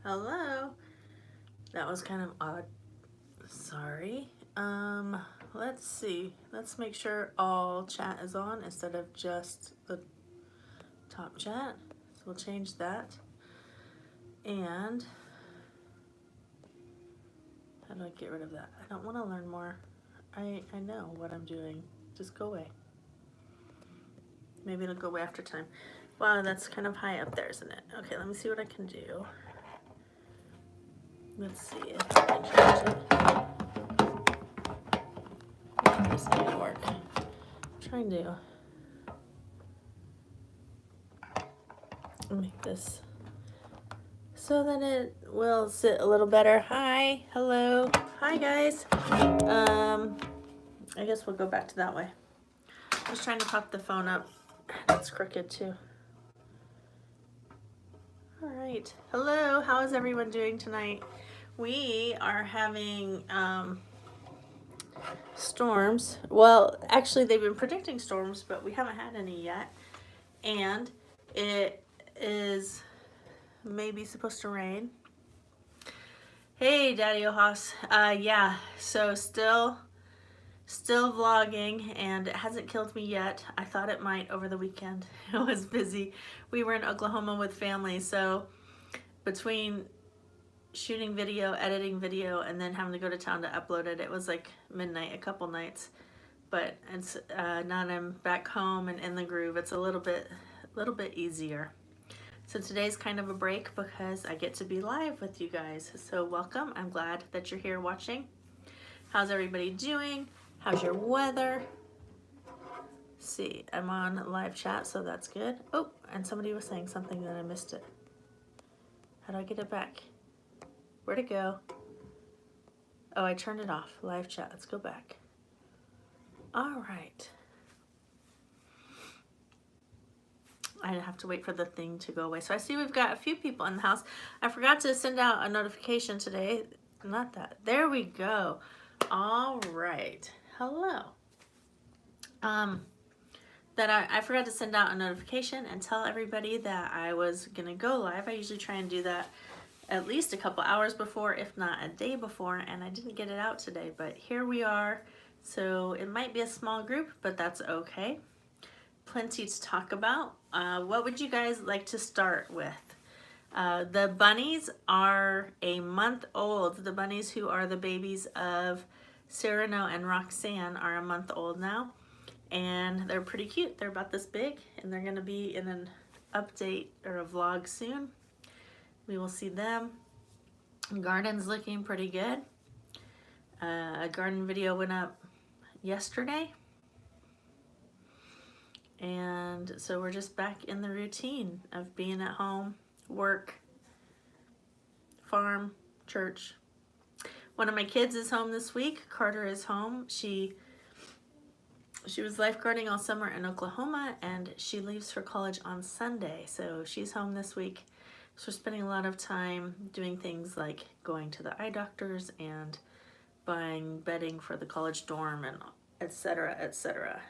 Hello. That was kind of odd. Sorry. Let's see. Let's make sure all chat is on instead of just the top chat. So we'll change that. And how do I get rid of that? I don't want to learn more. I know what I'm doing. Just go away. Maybe it'll go away after time. Wow, that's kind of high up there, isn't it? Okay, let me see what I can do. Let's see if I can change it. This ain't gonna work. I'm trying to make this so that it will sit a little better. Hi, hello, hi guys. I guess we'll go back to that way. I was trying to pop the phone up. It's crooked too. All right, hello. How is everyone doing tonight? We are having storms. Well, actually, they've been predicting storms, but we haven't had any yet. And it is maybe supposed to rain. Hey, Daddy Ohas. Yeah, so still vlogging, and it hasn't killed me yet. I thought it might over the weekend. It was busy. We were in Oklahoma with family, so between shooting video, editing video, and then having to go to town to upload it, it was like midnight a couple nights. But it's now that I'm back home and in the groove, it's a little bit easier. So today's kind of a break because I get to be live with you guys. So welcome. I'm glad that you're here watching. How's everybody doing? How's your weather? See, I'm on live chat, so that's good. Oh, and somebody was saying something that I missed it. How do I get it back? Where'd it go? Oh, I turned it off. Live chat. Let's go back. All right. I have to wait for the thing to go away. So I see we've got a few people in the house. I forgot to send out a notification today. Not that. There we go. All right. Hello. I forgot to send out a notification and tell everybody that I was gonna go live. I usually try and do that at least a couple hours before, if not a day before, and I didn't get it out today, but here we are. So it might be a small group, but that's okay. Plenty to talk about. What would you guys like to start with? The bunnies are a month old. The bunnies who are the babies of Cyrano and Roxanne are a month old now, and they're pretty cute. They're about this big, and they're gonna be in an update or a vlog soon. We will see them. Garden's looking pretty good. A garden video went up yesterday. And so we're just back in the routine of being at home, work, farm, church. One of my kids is home this week. Carter is home. She was lifeguarding all summer in Oklahoma, and she leaves for college on Sunday. So she's home this week. So we're spending a lot of time doing things like going to the eye doctors and buying bedding for the college dorm and etc., etc.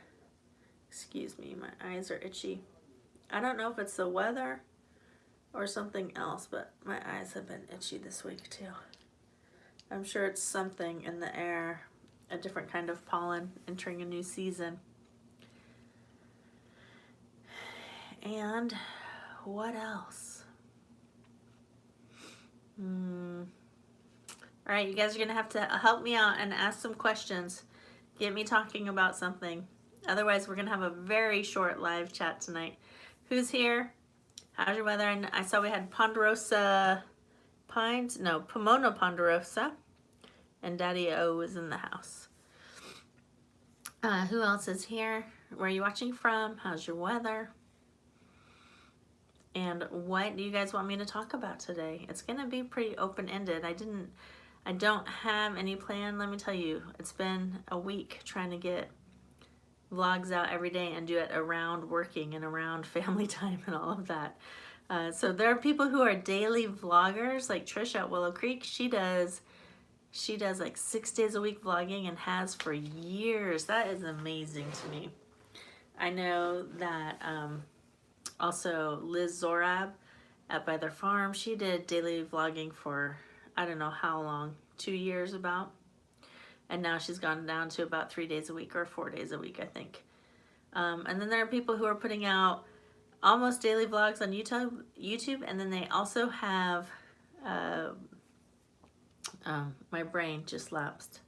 Excuse me, my eyes are itchy. I don't know if it's the weather or something else, but my eyes have been itchy this week too. I'm sure it's something in the air, a different kind of pollen entering a new season. And what else? All right, you guys are gonna have to help me out and ask some questions. Get me talking about something. Otherwise, we're gonna have a very short live chat tonight. Who's here? How's your weather? And I saw we had Ponderosa Pines. No, Pomona Ponderosa. And Daddy O is in the house. Who else is here? Where are you watching from? How's your weather? And what do you guys want me to talk about today? It's gonna be pretty open-ended. I don't have any plan. Let me tell you, it's been a week trying to get vlogs out every day and do it around working and around family time and all of that. So there are people who are daily vloggers, like Trisha at Willow Creek. She does like 6 days a week vlogging and has for years. That is amazing to me. I know that also Liz Zorab up by their farm. She did daily vlogging for I don't know how long, 2 years about. And now she's gone down to about 3 days a week or 4 days a week, I think. And then there are people who are putting out almost daily vlogs on YouTube, and then they also have, my brain just lapsed,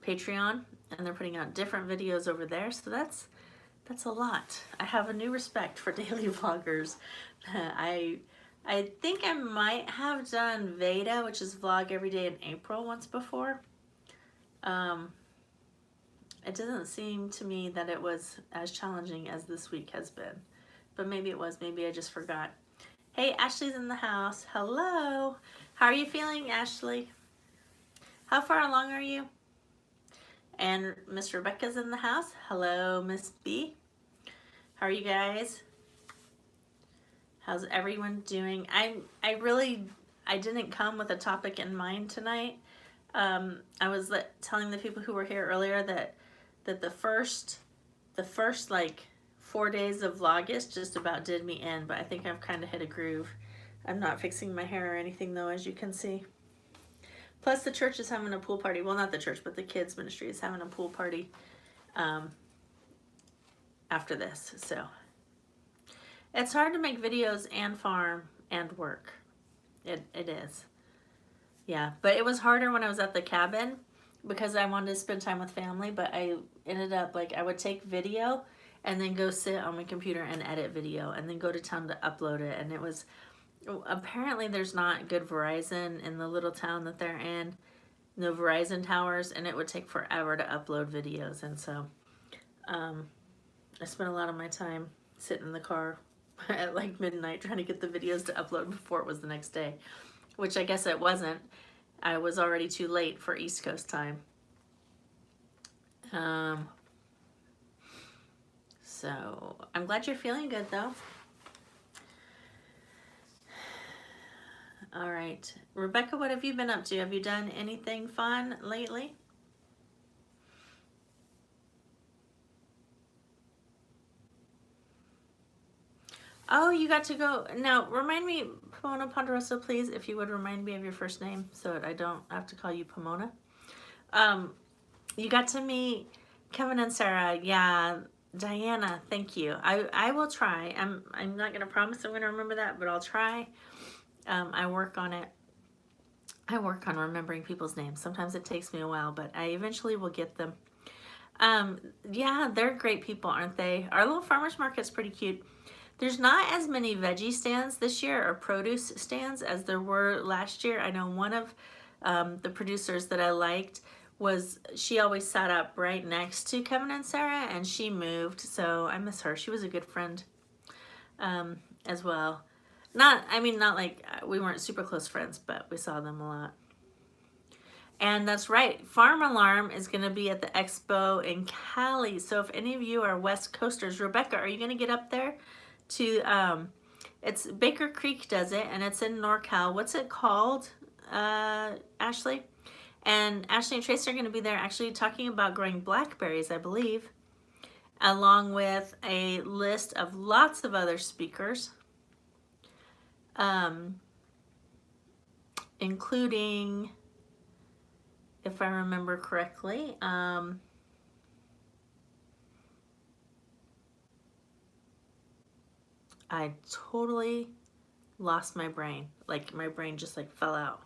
Patreon, and they're putting out different videos over there. So that's a lot. I have a new respect for daily vloggers. I think I might have done Veda, which is vlog every day in April, once before. It doesn't seem to me that it was as challenging as this week has been. But maybe it was. Maybe I just forgot. Hey, Ashley's in the house. Hello. How are you feeling, Ashley? How far along are you? And Miss Rebecca's in the house. Hello, Miss B. How are you guys? How's everyone doing? I didn't come with a topic in mind tonight. I was telling the people who were here earlier that the first like 4 days of Vlogust just about did me in, but I think I've kind of hit a groove. I'm not fixing my hair or anything though, as you can see. Plus the church is having a pool party. Well, not the church, but the kids ministry is having a pool party after this. So it's hard to make videos and farm and work. It is. Yeah, but it was harder when I was at the cabin because I wanted to spend time with family, but I ended up like I would take video and then go sit on my computer and edit video and then go to town to upload it. And it was, apparently there's not good Verizon in the little town that they're in, no Verizon towers, and it would take forever to upload videos. And so I spent a lot of my time sitting in the car at like midnight trying to get the videos to upload before it was the next day, which I guess it wasn't. I was already too late for East Coast time. So I'm glad you're feeling good though. All right, Rebecca, what have you been up to? Have you done anything fun lately? Oh, you got to go. Now, remind me, Pomona Ponderosa, please, if you would remind me of your first name so that I don't have to call you Pomona. You got to meet Kevin and Sarah. Yeah, Diana, thank you. I will try. I'm not going to promise I'm going to remember that, but I'll try. I work on it. I work on remembering people's names. Sometimes it takes me a while, but I eventually will get them. Yeah, they're great people, aren't they? Our little farmer's market's pretty cute. There's not as many veggie stands this year or produce stands as there were last year. I know one of the producers that I liked she always sat up right next to Kevin and Sarah, and she moved, so I miss her. She was a good friend as well. Not like we weren't super close friends, but we saw them a lot. And that's right, Farm Alarm is going to be at the expo in Cali. So if any of you are West Coasters, Rebecca, are you going to get up there to, it's Baker Creek does it, and it's in NorCal. What's it called, Ashley? And Ashley and Tracy are going to be there actually talking about growing blackberries, I believe, along with a list of lots of other speakers, including, if I remember correctly, I totally lost my brain. Like my brain just like fell out.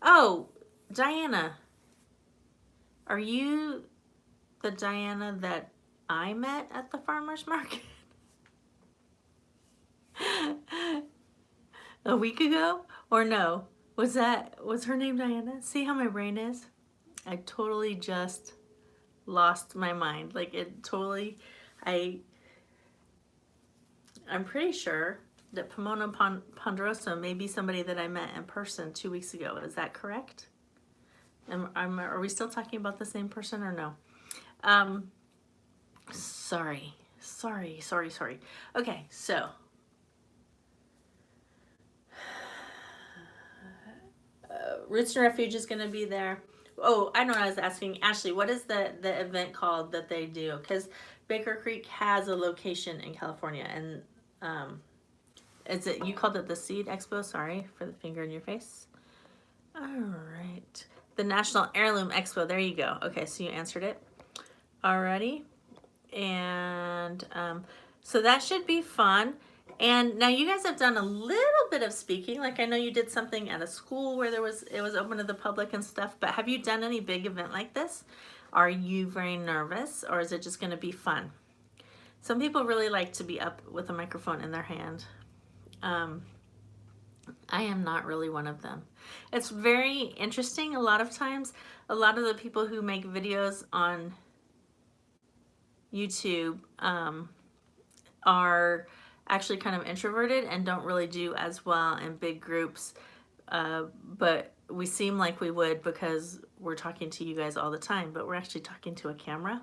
Oh, Diana, are you the Diana that I met at the farmer's market a week ago? Or no? Was her name Diana? See how my brain is? I totally just lost my mind. Like it totally, I'm pretty sure that Pomona Ponderosa may be somebody that I met in person 2 weeks ago. Is that correct? Are we still talking about the same person or no? Sorry. Okay, so Roots and Refuge is going to be there. Oh, I know what I was asking. Ashley, what is the event called that they do? Because Baker Creek has a location in California, and Is it, you called it the Seed Expo? Sorry for the finger in your face. All right. The National Heirloom Expo. There you go. Okay, so you answered it. Alrighty. And so that should be fun. And now you guys have done a little bit of speaking. Like I know you did something at a school where it was open to the public and stuff, but have you done any big event like this? Are you very nervous, or is it just going to be fun? Some people really like to be up with a microphone in their hand. I am not really one of them. It's very interesting. A lot of times, a lot of the people who make videos on YouTube are actually kind of introverted and don't really do as well in big groups. But we seem like we would because we're talking to you guys all the time, but we're actually talking to a camera.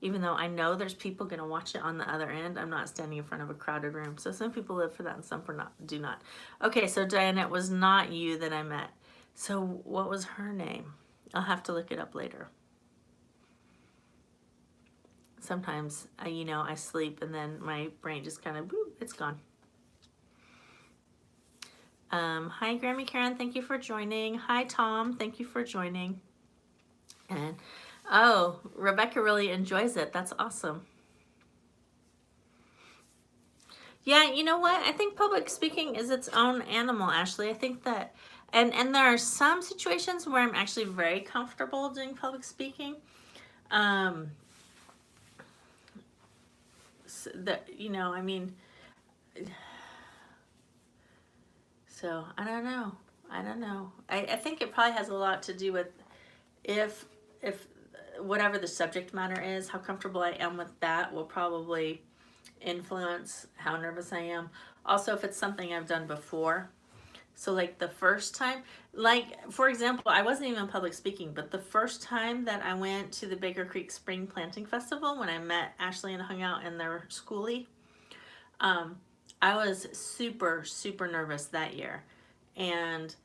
Even though I know there's people going to watch it on the other end, I'm not standing in front of a crowded room. So some people live for that and some do not. Okay, so Diana, it was not you that I met. So what was her name? I'll have to look it up later. Sometimes, I sleep and then my brain just kind of, boop, it's gone. Hi, Grammy Karen, thank you for joining. Hi, Tom, thank you for joining. And oh, Rebecca really enjoys it. That's awesome. Yeah, you know what? I think public speaking is its own animal, Ashley. I think that, and there are some situations where I'm actually very comfortable doing public speaking. So that, so I don't know. I think it probably has a lot to do with if whatever the subject matter is, how comfortable I am with that will probably influence how nervous I am. Also, if it's something I've done before. So like the first time, like for example, I wasn't even public speaking, but the first time that I went to the Baker Creek Spring Planting Festival, when I met Ashley and hung out in their schoolie, I was super, super nervous that year. And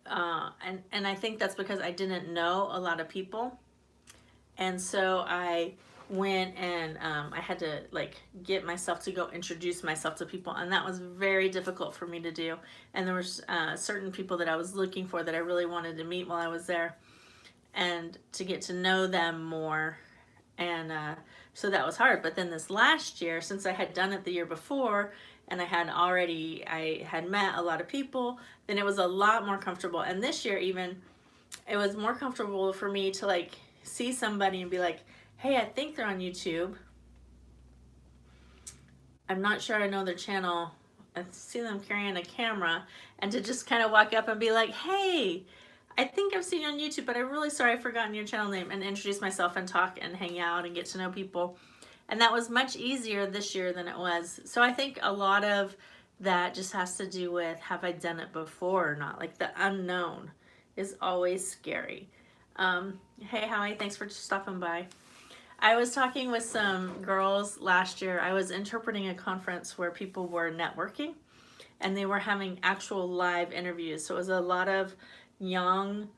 I think that's because I didn't know a lot of people. And so I went and I had to like get myself to go introduce myself to people, and that was very difficult for me to do. And there was certain people that I was looking for that I really wanted to meet while I was there and to get to know them more. And so that was hard. But then this last year, since I had done it the year before and I had met a lot of people, then it was a lot more comfortable. And this year even, it was more comfortable for me to like see somebody and be like, hey, I think they're on YouTube. I'm not sure I know their channel. I see them carrying a camera, and to just kind of walk up and be like, hey, I think I've seen you on YouTube, but I'm really sorry I've forgotten your channel name, and introduce myself and talk and hang out and get to know people. And that was much easier this year than it was. So I think a lot of that just has to do with, have I done it before or not? Like the unknown is always scary. Hey, Howie, thanks for stopping by. I was talking with some girls last year. I was interpreting a conference where people were networking and they were having actual live interviews. So it was a lot of young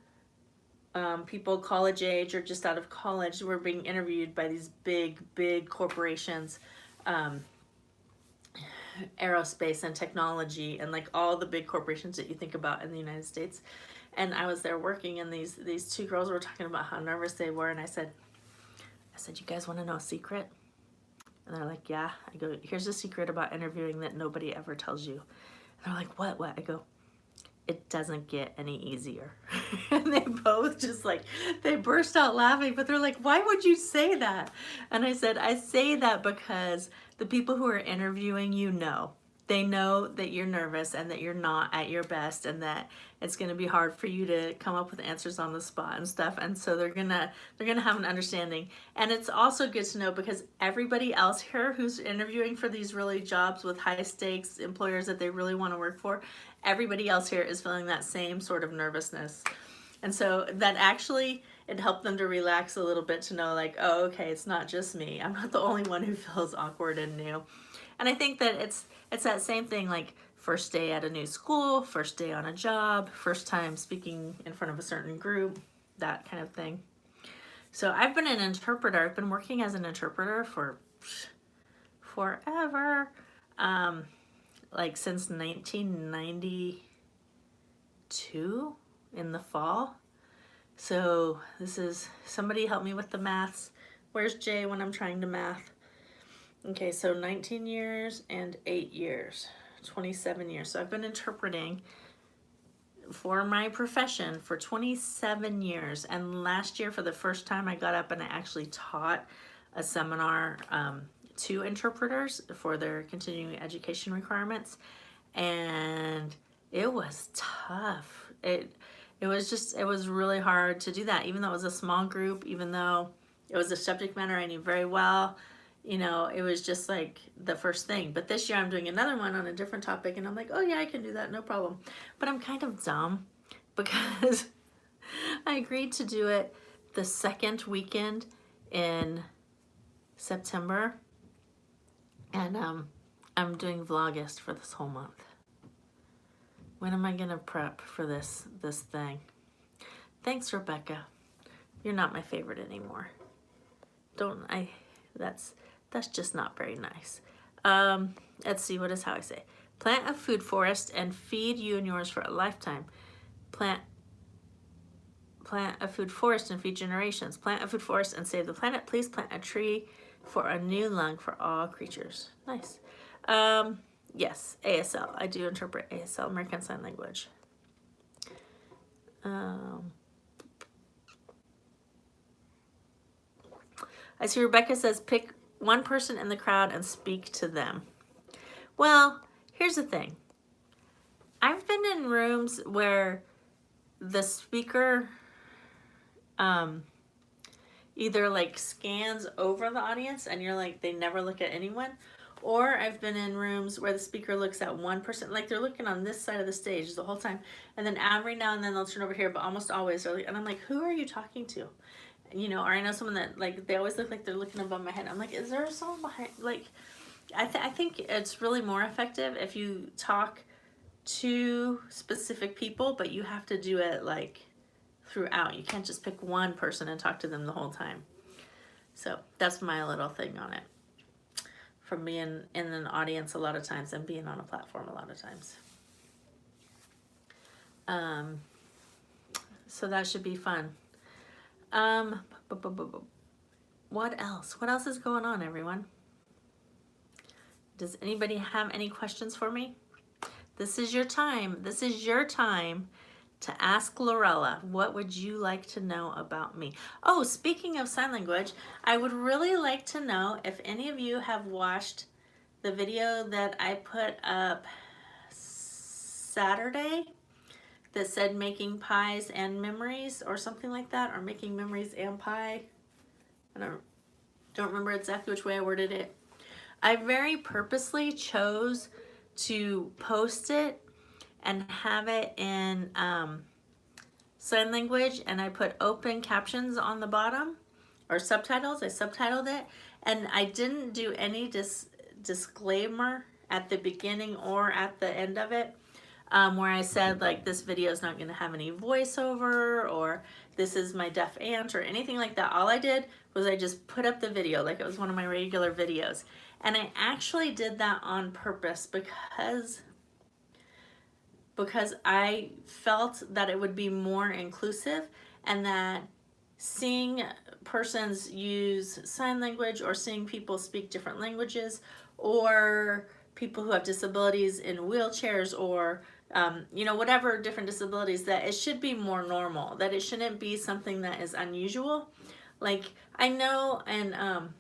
people, college age or just out of college, were being interviewed by these big corporations, aerospace and technology, and like all the big corporations that you think about in the United States. And I was there working, and these two girls were talking about how nervous they were, and I said, you guys want to know a secret? And they're like, yeah. I go, here's a secret about interviewing that nobody ever tells you. And they're like, what? I go, it doesn't get any easier. And they both just like, they burst out laughing, but they're like, why would you say that? And I said, I say that because the people who are interviewing you know. They know that you're nervous and that you're not at your best and that it's going to be hard for you to come up with answers on the spot and stuff. And so they're going to have an understanding. And it's also good to know because everybody else here who's interviewing for these really jobs with high stakes employers that they really want to work for, everybody else here is feeling that same sort of nervousness. And so that actually, it helped them to relax a little bit to know like, oh, okay, it's not just me. I'm not the only one who feels awkward and new. And I think that it's that same thing, like first day at a new school, first day on a job, first time speaking in front of a certain group, that kind of thing. So I've been an interpreter. I've been working as an interpreter for forever. like since 1992 in the fall. So this is, somebody help me with the maths. Where's Jay when I'm trying to math? Okay, so 19 years and 8 years, 27 years. So I've been interpreting for my profession for 27 years. And last year, for the first time, I got up and I actually taught a seminar to interpreters for their continuing education requirements. And it was tough. It was really hard to do that, even though it was a small group, even though it was a subject matter I knew very well. You know, it was just like the first thing. But this year I'm doing another one on a different topic, and I'm like, oh yeah, I can do that, no problem. But I'm kind of dumb because I agreed to do it the second weekend in September, and I'm doing Vlogust for this whole month. When am I gonna prep for this thing? Thanks, Rebecca. You're not my favorite anymore. That's just not very nice. Let's see, what is how I say? Plant a food forest and feed you and yours for a lifetime. Plant a food forest and feed generations. Plant a food forest and save the planet. Please plant a tree for a new lung for all creatures. Nice. Yes, ASL. I do interpret ASL, American Sign Language. I see Rebecca says pick one person in the crowd and speak to them. Well, here's the thing. I've been in rooms where the speaker either like scans over the audience and you're like, they never look at anyone. Or I've been in rooms where the speaker looks at one person, like they're looking on this side of the stage the whole time. And then every now and then they'll turn over here, but almost always they're like, and I'm like, who are you talking to? You know, or I know someone that like, they always look like they're looking above my head. I'm like, is there someone behind? Like, I think it's really more effective if you talk to specific people, but you have to do it like throughout. You can't just pick one person and talk to them the whole time. So that's my little thing on it. From being in an audience a lot of times and being on a platform a lot of times. So that should be fun. What else? What else is going on, everyone? Does anybody have any questions for me? This is your time. This is your time to ask Lorella, what would you like to know about me? Oh, speaking of sign language, I would really like to know if any of you have watched the video that I put up Saturday that said making pies and memories or something like that, or making memories and pie. I don't remember exactly which way I worded it. I very purposely chose to post it and have it in sign language, and I put open captions on the bottom, or subtitles. I subtitled it, and I didn't do any disclaimer at the beginning or at the end of it, where I said like this video is not going to have any voiceover, or this is my deaf aunt, or anything like that. All I did was I just put up the video like it was one of my regular videos, and I actually did that on purpose because I felt that it would be more inclusive, and that seeing persons use sign language, or seeing people speak different languages, or people who have disabilities in wheelchairs, or you know, whatever different disabilities, that it should be more normal, that it shouldn't be something that is unusual. Like, I know, and I'm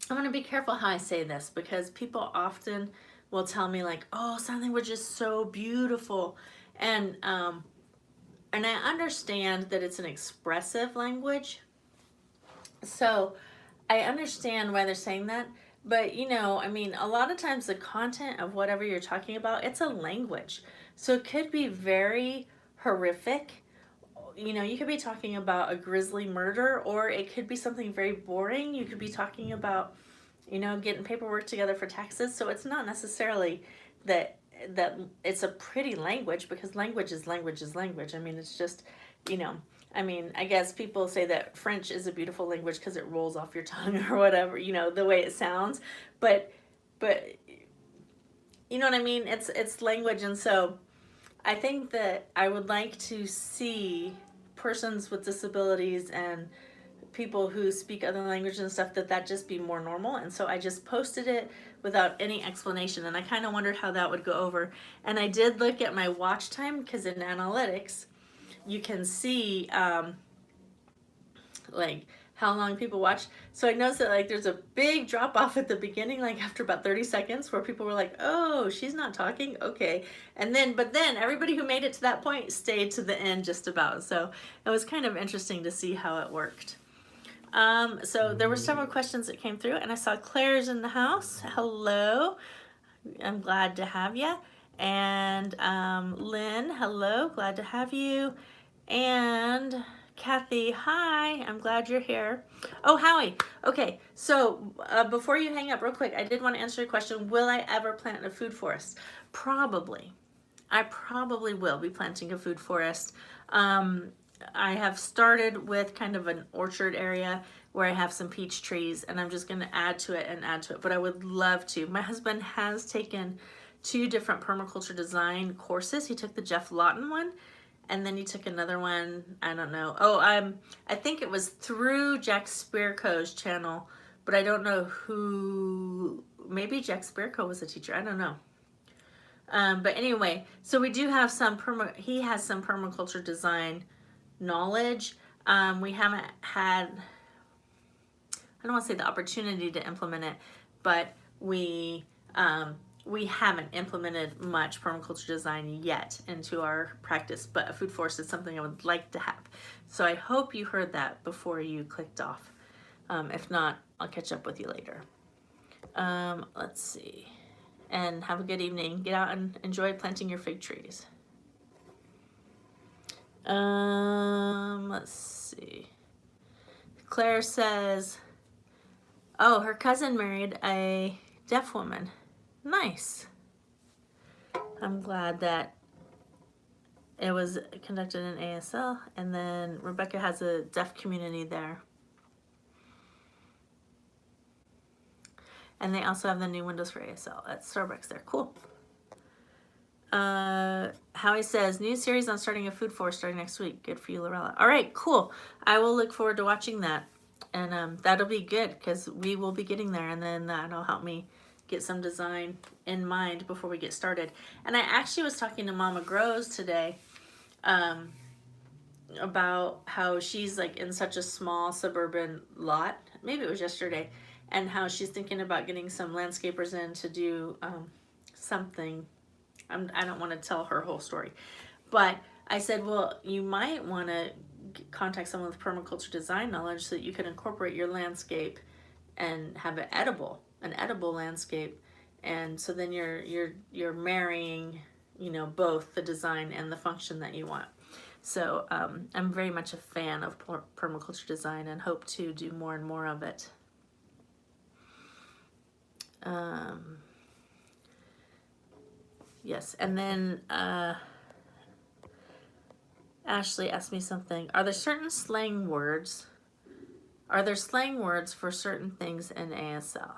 going to be careful how I say this, because people often will tell me like, oh, sign language is so beautiful, and I understand that it's an expressive language, so I understand why they're saying that. But you know, I mean, a lot of times the content of whatever you're talking about, it's a language, so it could be very horrific. You know, you could be talking about a grisly murder, or it could be something very boring. You could be talking about, you know, getting paperwork together for taxes. So it's not necessarily that it's a pretty language, because language is language is language. I mean, it's just, you know, I mean, I guess people say that French is a beautiful language because it rolls off your tongue or whatever, you know, the way it sounds. But you know what I mean? It's language, and so I think that I would like to see persons with disabilities and people who speak other languages and stuff that just be more normal. And so I just posted it without any explanation, and I kind of wondered how that would go over. And I did look at my watch time, because in analytics you can see like how long people watch. So I noticed that like there's a big drop off at the beginning, like after about 30 seconds, where people were like, oh, she's not talking, okay. And then but then everybody who made it to that point stayed to the end just about. So it was kind of interesting to see how it worked. So there were several questions that came through, and I saw Claire's in the house. Hello, I'm glad to have you. And Lynn, hello, glad to have you. And Kathy, hi, I'm glad you're here. Oh, Howie, okay, so before you hang up real quick, I did want to answer your question, will I ever plant a food forest? Probably. I probably will be planting a food forest. I have started with kind of an orchard area where I have some peach trees, and I'm just going to add to it and add to it, but I would love to. My husband has taken 2 different permaculture design courses. He took the Jeff Lawton one, and then he took another one, I don't know. Oh, I think it was through Jack Spirko's channel, but I don't know who, maybe Jack Spirko was a teacher, I don't know. But anyway, so we do have some, he has some permaculture design knowledge. We haven't had, I don't want to say the opportunity to implement it, but we haven't implemented much permaculture design yet into our practice, but a food forest is something I would like to have. So I hope you heard that before you clicked off. If not, I'll catch up with you later. Let's see. And have a good evening. Get out and enjoy planting your fig trees. Let's see. Claire says, oh, her cousin married a deaf woman. Nice. I'm glad that it was conducted in ASL, and then Rebecca has a deaf community there. And they also have the new windows for ASL at Starbucks there. Cool. Howie says, new series on starting a food forest starting next week. Good for you, Lorella. All right, cool. I will look forward to watching that. And that'll be good because we will be getting there, and then that'll help me get some design in mind before we get started. And I actually was talking to Mama Grows today about how she's like in such a small suburban lot. Maybe it was yesterday. And how she's thinking about getting some landscapers in to do something. I don't want to tell her whole story. But I said, well, you might want to contact someone with permaculture design knowledge so that you can incorporate your landscape and have an edible landscape. And so then you're marrying, you know, both the design and the function that you want. So I'm very much a fan of permaculture design and hope to do more and more of it. Yes, and then Ashley asked me something. Are there certain slang words? Are there slang words for certain things in ASL?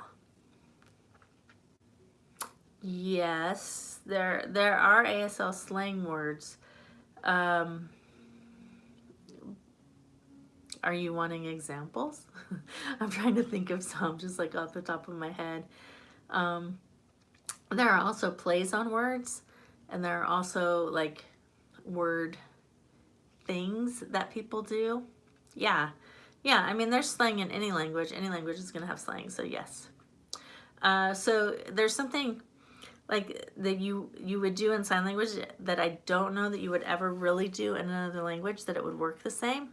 Yes, there are ASL slang words. Are you wanting examples? I'm trying to think of some just like off the top of my head. There are also plays on words, and there are also like word things that people do. Yeah, I mean, there's slang in any language. Any language is going to have slang, so yes. So there's something like that you would do in sign language that I don't know that you would ever really do in another language that it would work the same.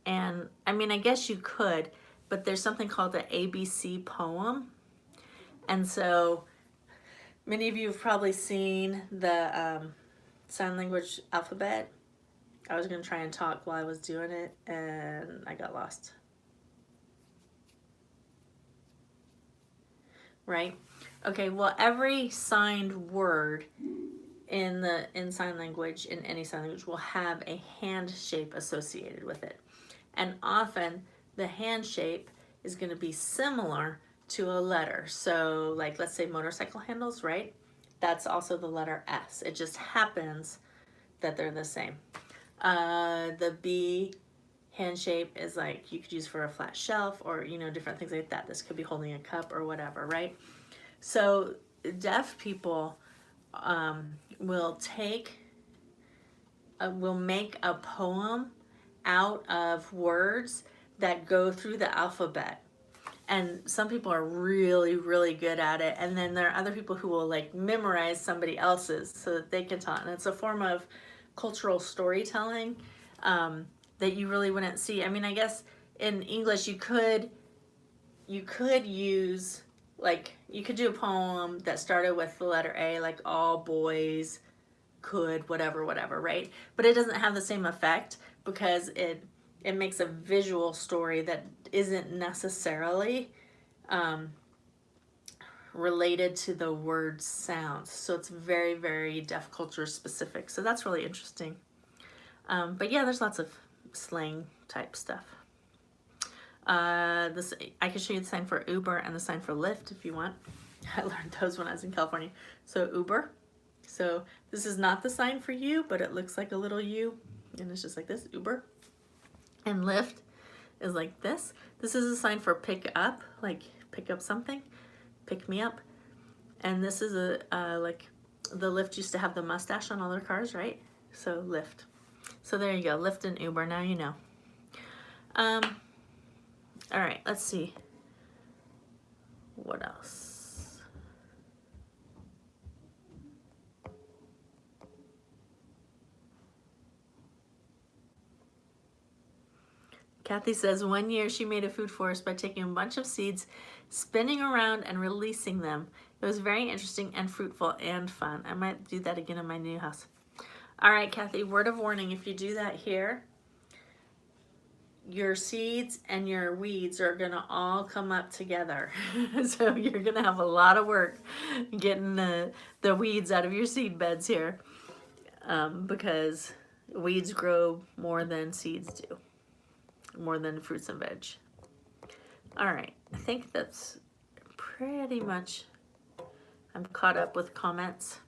And I mean, I guess you could, but there's something called the ABC poem. And so many of you have probably seen the sign language alphabet. I was going to try and talk while I was doing it, and I got lost. Right? Okay, well, every signed word in sign language, in any sign language, will have a hand shape associated with it. And often the hand shape is going to be similar to a letter. So like, let's say motorcycle handles, right? that's also the letter S. It just happens that they're the same. The B hand shape is like you could use for a flat shelf or, you know, different things like that. This could be holding a cup or whatever, right? So deaf people will make a poem out of words that go through the alphabet. And some people are really, really good at it. And then there are other people who will like memorize somebody else's so that they can tell it. And it's a form of cultural storytelling that you really wouldn't see. I mean, I guess in English you could use, like, you could do a poem that started with the letter A, like all boys could, whatever, right? But it doesn't have the same effect because it makes a visual story that isn't necessarily related to the word sounds. So it's very, very deaf culture specific. So that's really interesting. But yeah, there's lots of slang type stuff. I can show you the sign for Uber and the sign for Lyft if you want. I learned those when I was in California. So Uber. So this is not the sign for you, but it looks like a little U. And it's just like this, Uber. And Lyft is like this. This is a sign for pick up, like pick up something, pick me up. And this is like the Lyft used to have the mustache on all their cars, right? So Lyft. So there you go, Lyft and Uber, now you know. All right, let's see. What else? Kathy says 1 year she made a food forest by taking a bunch of seeds, spinning around and releasing them. It was very interesting and fruitful and fun. I might do that again in my new house. All right, Kathy, word of warning, if you do that here, your seeds and your weeds are gonna all come up together. So you're gonna have a lot of work getting the weeds out of your seed beds here because weeds grow more than seeds do, more than fruits and veg. All right, I think that's pretty much, I'm caught up with comments.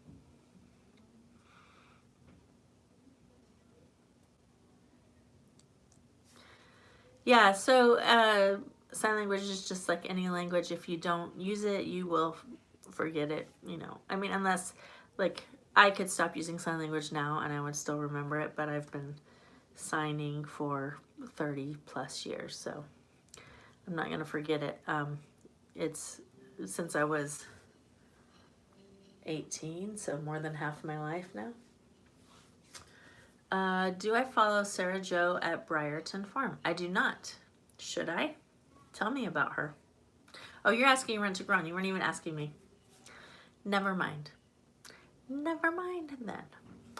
Yeah, so sign language is just like any language. If you don't use it, you will forget it, you know. I mean, unless, like, I could stop using sign language now and I would still remember it, but I've been signing for 30 plus years, so I'm not gonna forget it. It's since I was 18, so more than half my life now. Do I follow Sarah Jo at Briarton Farm? I do not. Should I? Tell me about her. Oh, you're asking Rent to Grown. You weren't even asking me. Never mind. Never mind then.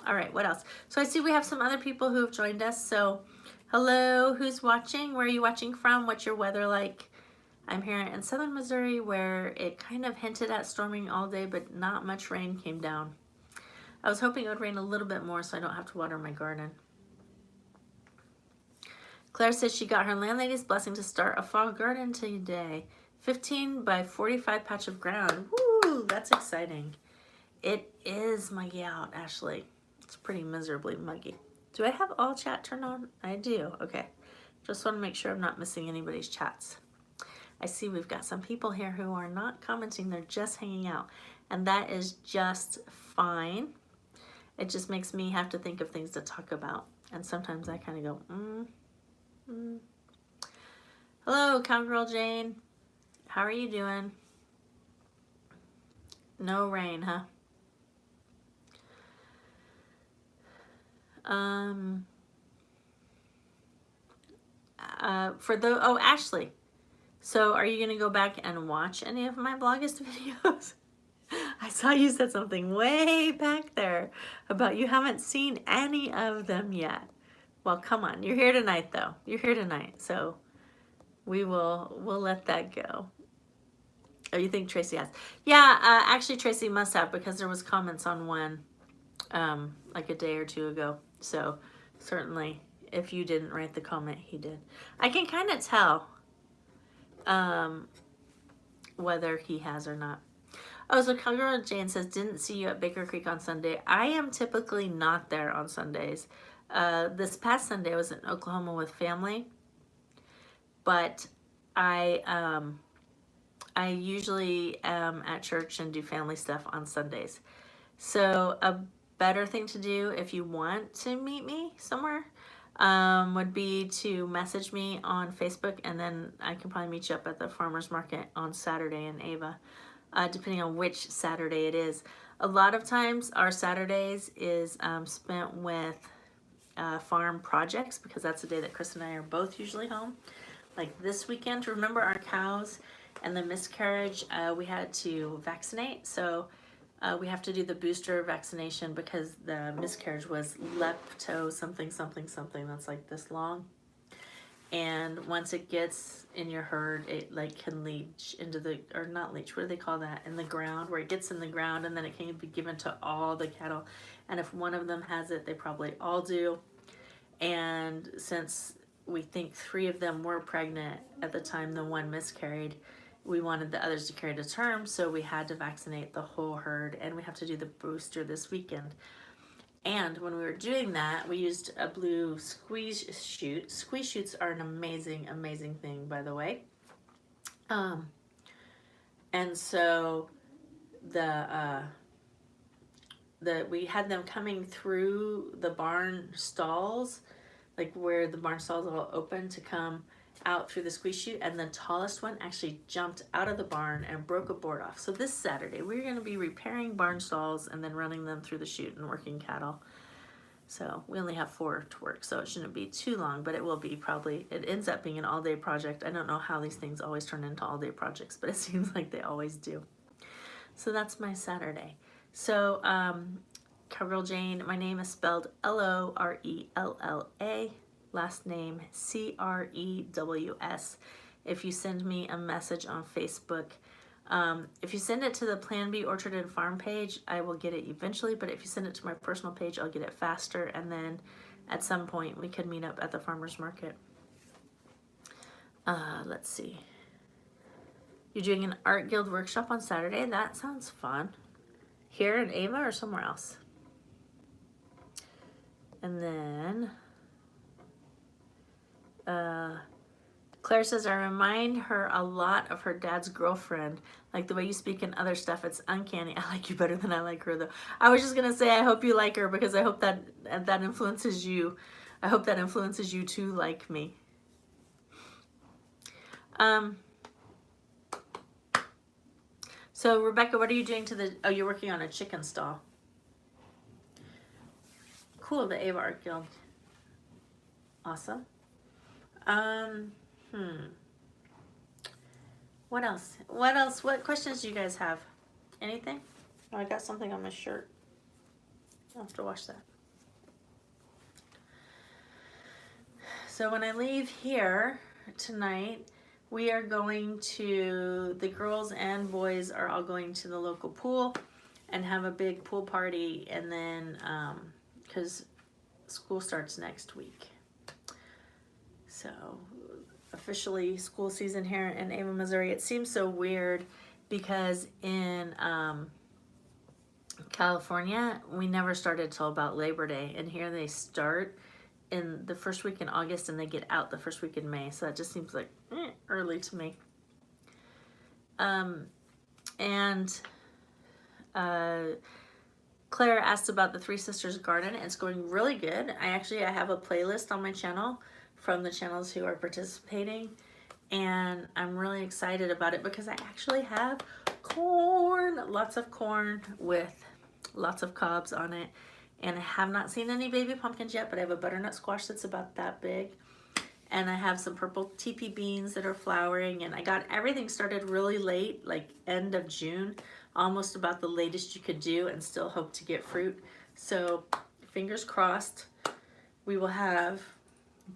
All right, what else? So I see we have some other people who have joined us. So hello, who's watching? Where are you watching from? What's your weather like? I'm here in southern Missouri where it kind of hinted at storming all day, but not much rain came down. I was hoping it would rain a little bit more so I don't have to water my garden. Claire says she got her landlady's blessing to start a fall garden today. 15 by 45 patch of ground. Woo, that's exciting. It is muggy out, Ashley. It's pretty miserably muggy. Do I have all chat turned on? I do, okay. Just want to make sure I'm not missing anybody's chats. I see we've got some people here who are not commenting, they're just hanging out. And that is just fine. It just makes me have to think of things to talk about. And sometimes I kind of go, Hello, Cowgirl Jane. How are you doing? No rain, huh? Oh, Ashley. So are you going to go back and watch any of my Vlogust videos? I saw you said something way back there about you haven't seen any of them yet. Well, come on. You're here tonight, though. You're here tonight, so we'll let that go. Oh, you think Tracy has? Yeah, actually, Tracy must have because there was comments on one like a day or two ago. So certainly, if you didn't write the comment, he did. I can kind of tell whether he has or not. Oh, so Cowgirl Jane says, didn't see you at Baker Creek on Sunday. I am typically not there on Sundays. This past Sunday I was in Oklahoma with family, but I usually am at church and do family stuff on Sundays. So a better thing to do if you want to meet me somewhere would be to message me on Facebook, and then I can probably meet you up at the farmer's market on Saturday in Ava, depending on which Saturday it is. A lot of times our Saturdays is spent with farm projects, because that's the day that Chris and I are both usually home. Like this weekend, remember our cows and the miscarriage, we had to vaccinate. So we have to do the booster vaccination because the miscarriage was lepto something something something that's like this long. And once it gets in your herd, it like can leach into the, or not leach, what do they call that? In the ground, where it gets in the ground, and then it can be given to all the cattle. And if one of them has it, they probably all do. And since we think 3 of them were pregnant at the time the one miscarried, we wanted the others to carry to term, so we had to vaccinate the whole herd, and we have to do the booster this weekend. And when we were doing that, we used a blue squeeze chute. Squeeze chutes are an amazing, amazing thing, by the way. And so we had them coming through the barn stalls, like where the barn stalls are all open, to come out through the squeeze chute, and the tallest one actually jumped out of the barn and broke a board off. So this Saturday we're going to be repairing barn stalls and then running them through the chute and working cattle. So we only have 4 to work, so it shouldn't be too long, but it will be probably, it ends up being an all-day project. I don't know how these things always turn into all-day projects, but it seems like they always do. So that's my Saturday. So Cowgirl Jane, my name is spelled Lorella, last name Crews. If you send me a message on Facebook, if you send it to the Plan B Orchard and Farm page, I will get it eventually, but if you send it to my personal page, I'll get it faster, and then at some point we could meet up at the farmer's market. Let's see. You're doing an art guild workshop on Saturday? That sounds fun. Here in Ava or somewhere else? And then Claire says, I remind her a lot of her dad's girlfriend, like the way you speak and other stuff. It's uncanny. I like you better than I like her, though. I was just gonna say I hope you like her, because I hope that influences you. I hope that influences you to like me. So Rebecca, what are you doing to the, oh, you're working on a chicken stall. Cool, the Ava Art Guild. Awesome. What else? What else? What questions do you guys have? Anything? Oh, I got something on my shirt. I'll have to wash that. So when I leave here tonight, we are going to, the girls and boys are all going to the local pool and have a big pool party, and then, because school starts next week. So officially school season here in Ava, Missouri. It seems so weird because in California, we never started till about Labor Day, and here they start in the first week in August and they get out the first week in May. So that just seems like early to me. Claire asked about the Three Sisters Garden. It's going really good. I have a playlist on my channel from the channels who are participating, and I'm really excited about it because I actually have corn, lots of corn with lots of cobs on it, and I have not seen any baby pumpkins yet, but I have a butternut squash that's about that big, and I have some purple teepee beans that are flowering, and I got everything started really late, like end of June, almost about the latest you could do, and still hope to get fruit. So fingers crossed we will have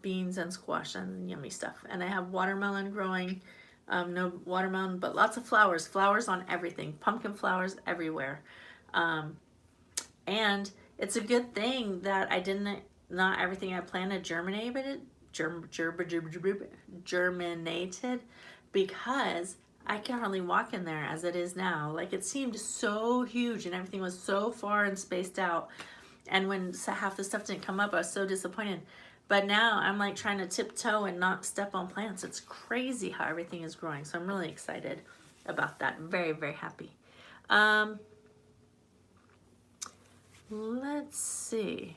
beans and squash and yummy stuff. And I have watermelon growing, no watermelon, but lots of flowers on everything, pumpkin flowers everywhere. And it's a good thing that not everything I planted germinated, because I can hardly walk in there as it is now. Like, it seemed so huge and everything was so far and spaced out. And when half the stuff didn't come up, I was so disappointed. But now I'm like trying to tiptoe and not step on plants. It's crazy how everything is growing. So I'm really excited about that. Very, very happy. Let's see.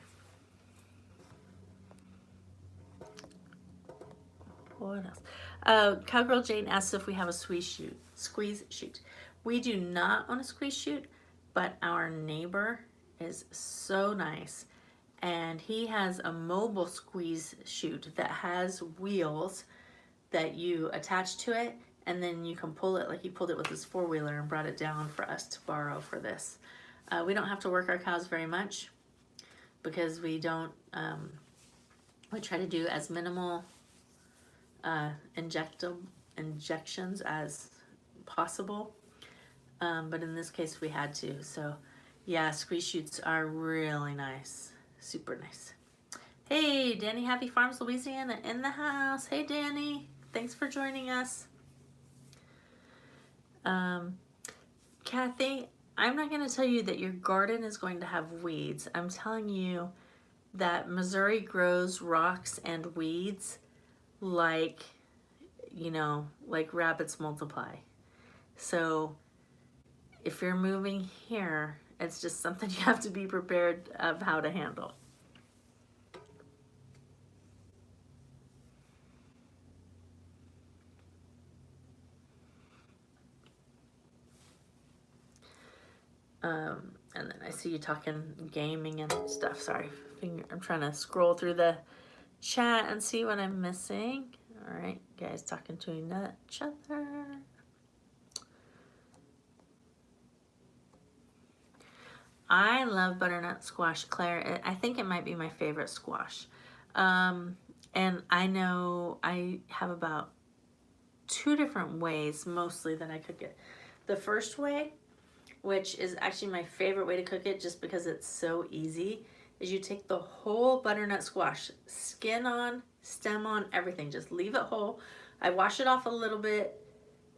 What else? Cowgirl Jane asks if we have a squeeze chute. We do not own a squeeze chute, but our neighbor is so nice. And he has a mobile squeeze chute that has wheels that you attach to it, and then you can pull it, like he pulled it with his four-wheeler and brought it down for us to borrow for this. We don't have to work our cows very much because we don't, we try to do as minimal injections as possible. But in this case we had to. So yeah, squeeze chutes are really nice. Super nice. Hey, Danny, Happy Farms, Louisiana in the house. Hey, Danny. Thanks for joining us. Kathy, I'm not going to tell you that your garden is going to have weeds. I'm telling you that Missouri grows rocks and weeds like, you know, like rabbits multiply. So if you're moving here, it's just something you have to be prepared of how to handle. And then I see you talking gaming and stuff. Sorry, I'm trying to scroll through the chat and see what I'm missing. All right, guys talking to each other. I love butternut squash, Claire. I think it might be my favorite squash. And I know I have about 2 different ways mostly that I cook it. The first way, which is actually my favorite way to cook it just because it's so easy, is you take the whole butternut squash, skin on, stem on, everything. Just leave it whole. I wash it off a little bit,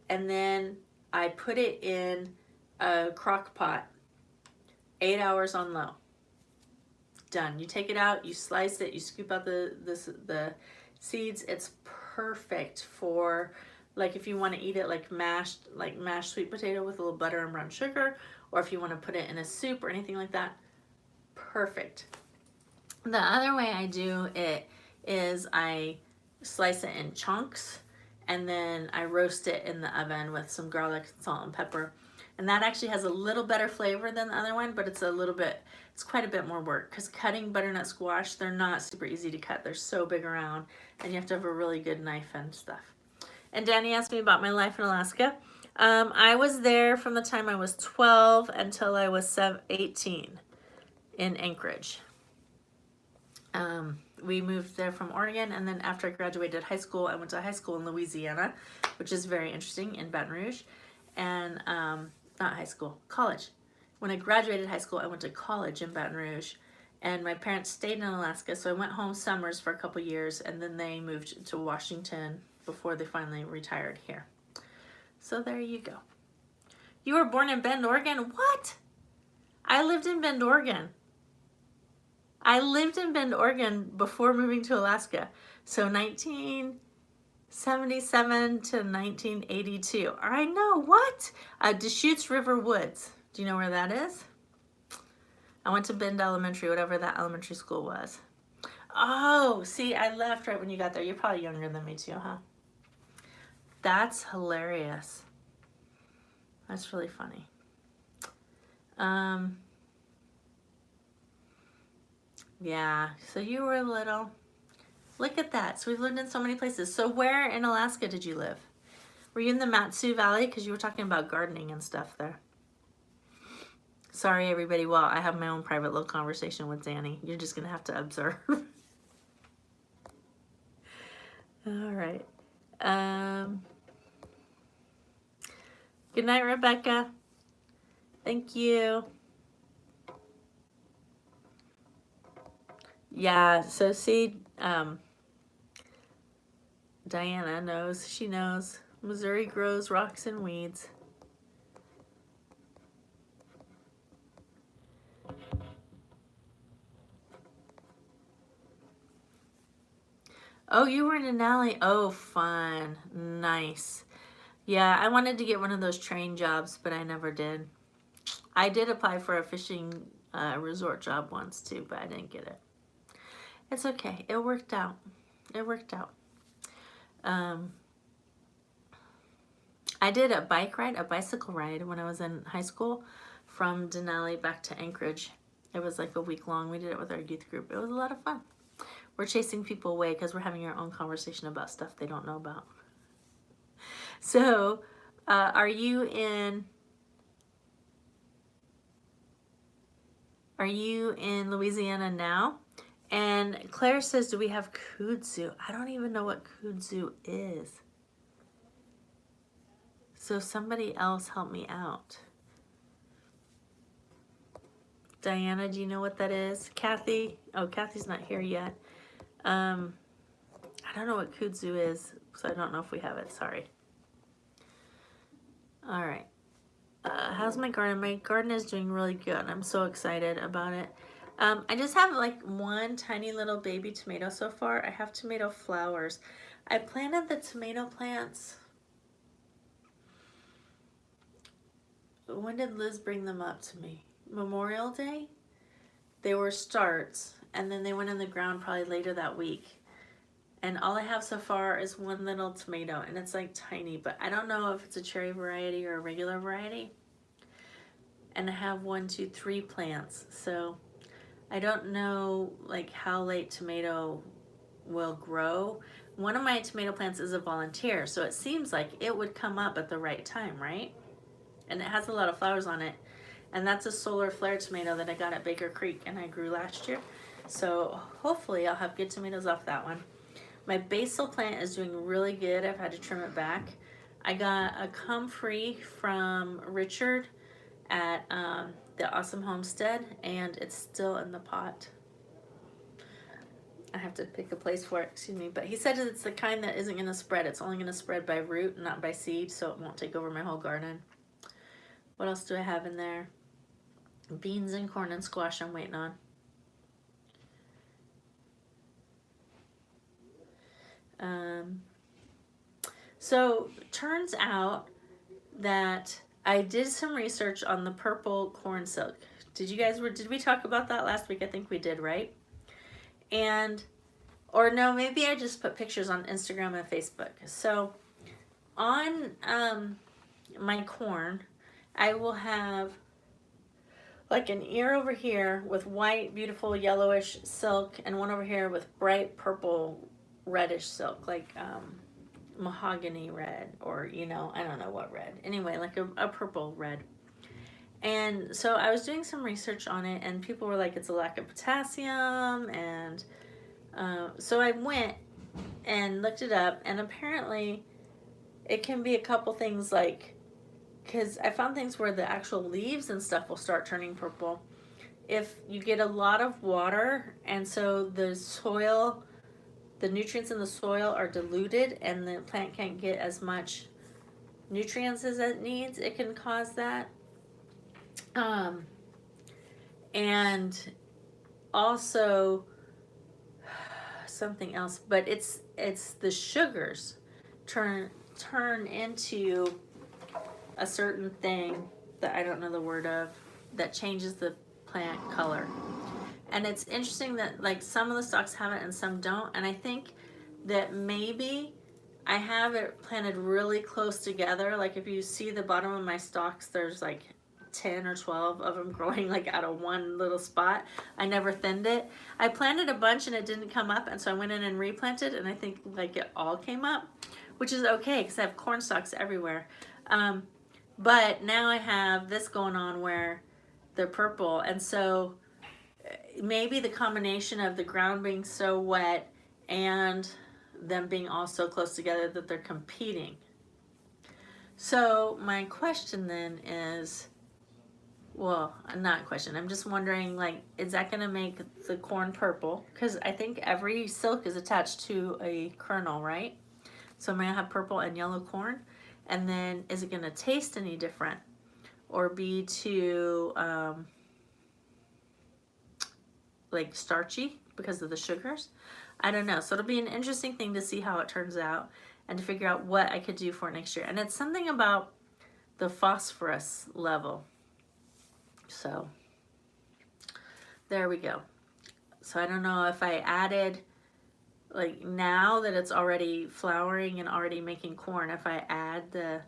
and then I put it in a crock pot, 8 hours on low. Done. You take it out, you slice it, you scoop out the seeds. It's perfect for, like, if you want to eat it like mashed sweet potato with a little butter and brown sugar, or if you want to put it in a soup or anything like that. Perfect. The other way I do it is I slice it in chunks, and then I roast it in the oven with some garlic, salt, and pepper. And that actually has a little better flavor than the other one, but it's quite a bit more work, because cutting butternut squash, they're not super easy to cut. They're so big around, and you have to have a really good knife and stuff. And Danny asked me about my life in Alaska. I was there from the time I was 12 until I was 18 in Anchorage. We moved there from Oregon, and then after I graduated high school, I went to high school in Louisiana, which is very interesting, in Baton Rouge. And not high school, college. When I graduated high school, I went to college in Baton Rouge, and my parents stayed in Alaska, so I went home summers for a couple years, and then they moved to Washington before they finally retired here. So there you go. You were born in Bend, Oregon? What? I lived in Bend, Oregon. I lived in Bend, Oregon before moving to Alaska. So 1977 to 1982. I know, what? Deschutes River Woods. Do you know where that is? I went to Bend Elementary, whatever that elementary school was. Oh, see, I left right when you got there. You're probably younger than me too, huh? That's hilarious. That's really funny. Yeah, so you were little. Look at that. So we've lived in so many places. So where in Alaska did you live? Were you in the Matsu Valley? Because you were talking about gardening and stuff there. Sorry, everybody. Well, I have my own private little conversation with Danny. You're just going to have to observe. All right. Good night, Rebecca. Thank you. Yeah, so see, Diana knows. She knows. Missouri grows rocks and weeds. Oh, you were in Denali. Oh, fun. Nice. Yeah, I wanted to get one of those train jobs, but I never did. I did apply for a fishing resort job once too, but I didn't get it. It's okay. It worked out. It worked out. I did a bicycle ride when I was in high school from Denali back to Anchorage. It was like a week long. We did it with our youth group. It was a lot of fun. We're chasing people away because we're having our own conversation about stuff they don't know about. So, are you in Louisiana now? And Claire says, do we have kudzu? I don't even know what kudzu is. So somebody else help me out. Diana, do you know what that is? Kathy? Oh, Kathy's not here yet. I don't know what kudzu is, so I don't know if we have it. Sorry. All right. How's my garden? My garden is doing really good. I'm so excited about it. I just have like one tiny little baby tomato so far. I have tomato flowers. I planted the tomato plants. When did Liz bring them up to me? Memorial Day? They were starts, and then they went in the ground probably later that week. And all I have so far is one little tomato, and it's like tiny, but I don't know if it's a cherry variety or a regular variety. And I have 1, 2, 3 plants, so I don't know like how late tomato will grow. One of my tomato plants is a volunteer, so it seems like it would come up at the right time, right? And it has a lot of flowers on it. And that's a solar flare tomato that I got at Baker Creek and I grew last year. So hopefully I'll have good tomatoes off that one. My basil plant is doing really good. I've had to trim it back. I got a comfrey from Richard at the Awesome Homestead, and it's still in the pot. I have to pick a place for it, excuse me. But he said it's the kind that isn't going to spread. It's only going to spread by root, not by seed, so it won't take over my whole garden. What else do I have in there? Beans and corn and squash I'm waiting on. So turns out that I did some research on the purple corn silk. Did we talk about that last week? I think we did, right? Or no, maybe I just put pictures on Instagram and Facebook. So on my corn, I will have like an ear over here with white, beautiful yellowish silk, and one over here with bright purple, reddish silk, like mahogany red, or I don't know what red. Anyway, like a purple red. And so I was doing some research on it, and people were like, it's a lack of potassium, and so I went and looked it up, and apparently it can be a couple things, like, because I found things where the actual leaves and stuff will start turning purple. If you get a lot of water, and so the soil, the nutrients in the soil are diluted, and the plant can't get as much nutrients as it needs, it can cause that. And also something else, but it's the sugars turn into a certain thing that I don't know the word of, that changes the plant color. And it's interesting that like some of the stalks have it and some don't, and I think that maybe I have it planted really close together. Like if you see the bottom of my stalks, there's like 10 or 12 of them growing like out of one little spot. I never thinned it. I planted a bunch and it didn't come up, and so I went in and replanted, and I think like it all came up, which is okay because I have corn stalks everywhere. But now I have this going on where they're purple, and so maybe the combination of the ground being so wet and them being all so close together that they're competing. So my question then is, well, not a question, I'm just wondering, like, is that going to make the corn purple? Because I think every silk is attached to a kernel, right? So I'm going to have purple and yellow corn. And then is it going to taste any different or be too like starchy because of the sugars? I don't know. So it'll be an interesting thing to see how it turns out and to figure out what I could do for it next year. And it's something about the phosphorus level. So there we go. So I don't know if I added, like now that it's already flowering and already making corn, if I add the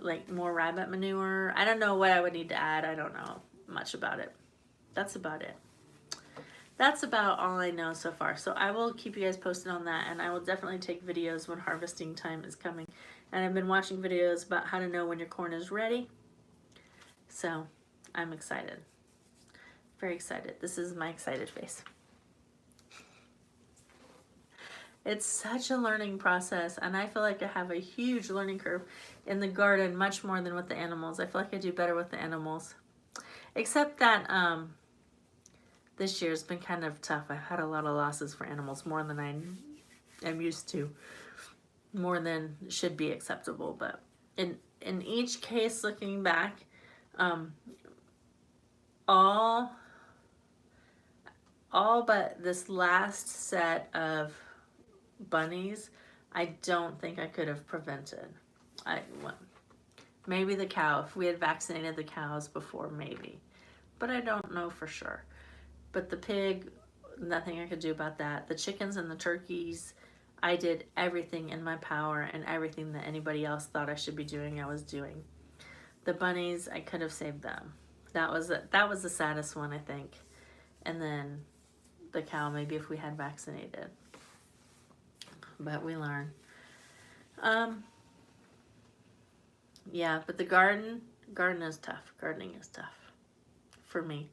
like more rabbit manure. I don't know what I would need to add. I don't know much about it. That's about it. That's about all I know so far. So I will keep you guys posted on that, and I will definitely take videos when harvesting time is coming. And I've been watching videos about how to know when your corn is ready. So I'm excited. Very excited. This is my excited face. It's such a learning process, and I feel like I have a huge learning curve in the garden, much more than with the animals. I feel like I do better with the animals. Except that this year's been kind of tough. I've had a lot of losses for animals, more than I am used to. More than should be acceptable. But in each case, looking back, all but this last set of bunnies, I don't think I could have prevented. Maybe the cow, if we had vaccinated the cows before, maybe. But I don't know for sure. But the pig, nothing I could do about that. The chickens and the turkeys, I did everything in my power, and everything that anybody else thought I should be doing, I was doing. The bunnies, I could have saved them. That was the saddest one, I think. And then the cow, maybe if we had vaccinated. But we learn. Yeah, but the garden is tough. Gardening is tough for me.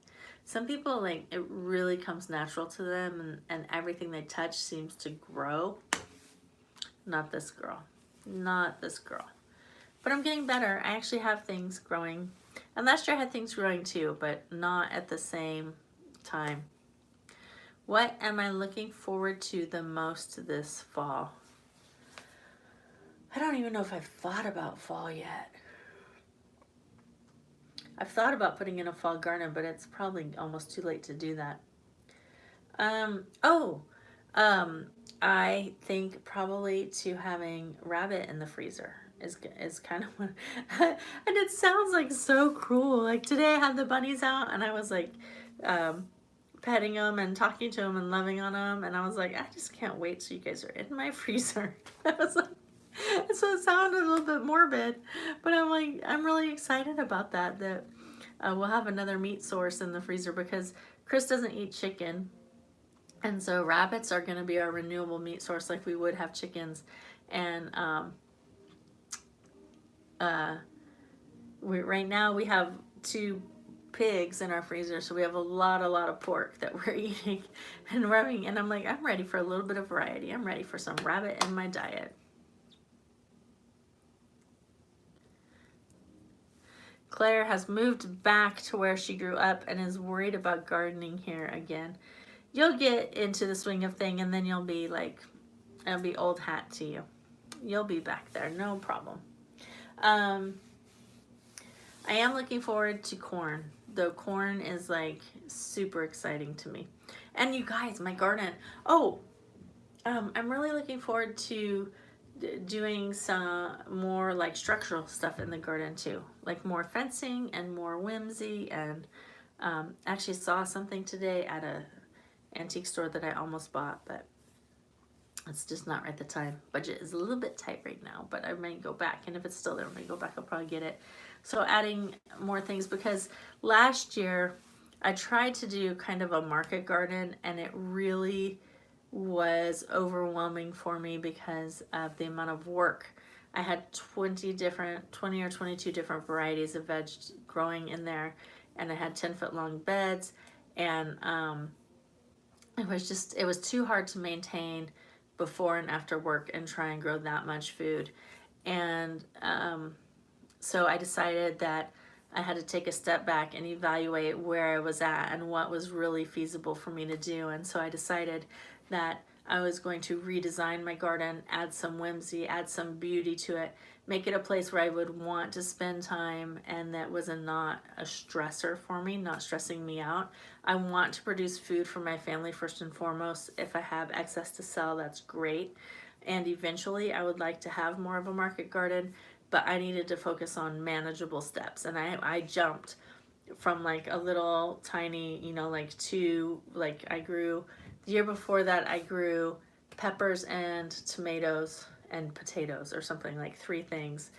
Some people, like, it really comes natural to them, and everything they touch seems to grow. Not this girl. Not this girl. But I'm getting better. I actually have things growing. And last year I had things growing too, but not at the same time. What am I looking forward to the most this fall? I don't even know if I've thought about fall yet. I've thought about putting in a fall garden, but it's probably almost too late to do that. I think probably to having rabbit in the freezer is kind of one. And it sounds like so cruel. Like today I had the bunnies out and I was like petting them and talking to them and loving on them, and I was like, I just can't wait till you guys are in my freezer. I was like, so it sounded a little bit morbid, but I'm like, I'm really excited about that we'll have another meat source in the freezer because Chris doesn't eat chicken. And so rabbits are going to be our renewable meat source like we would have chickens. And right now we have 2 pigs in our freezer, so we have a lot of pork that we're eating and rubbing. And I'm like, I'm ready for a little bit of variety. I'm ready for some rabbit in my diet. Claire has moved back to where she grew up and is worried about gardening here again. You'll get into the swing of thing, and then you'll be like, it'll be old hat to you. You'll be back there, no problem. I am looking forward to corn. The corn is like super exciting to me. And you guys, my garden. I'm really looking forward to doing some more like structural stuff in the garden too, like more fencing and more whimsy. And actually saw something today at a antique store that I almost bought, but it's just not right the time. Budget is a little bit tight right now, but I might go back, and if it's still there when I go back, I'll probably get it. So adding more things, because last year I tried to do kind of a market garden, and it really was overwhelming for me because of the amount of work. I had 20 or 22 different varieties of veg growing in there, and I had 10-foot long beds, and it was too hard to maintain before and after work and try and grow that much food. And so I decided that I had to take a step back and evaluate where I was at and what was really feasible for me to do. And so I decided that I was going to redesign my garden, add some whimsy, add some beauty to it, make it a place where I would want to spend time and that was not a stressor for me, not stressing me out. I want to produce food for my family first and foremost. If I have excess to sell, that's great. And eventually I would like to have more of a market garden, but I needed to focus on manageable steps. And I jumped from like a little tiny, you know, like I grew, the year before that I grew peppers and tomatoes and potatoes or something, like 3 things.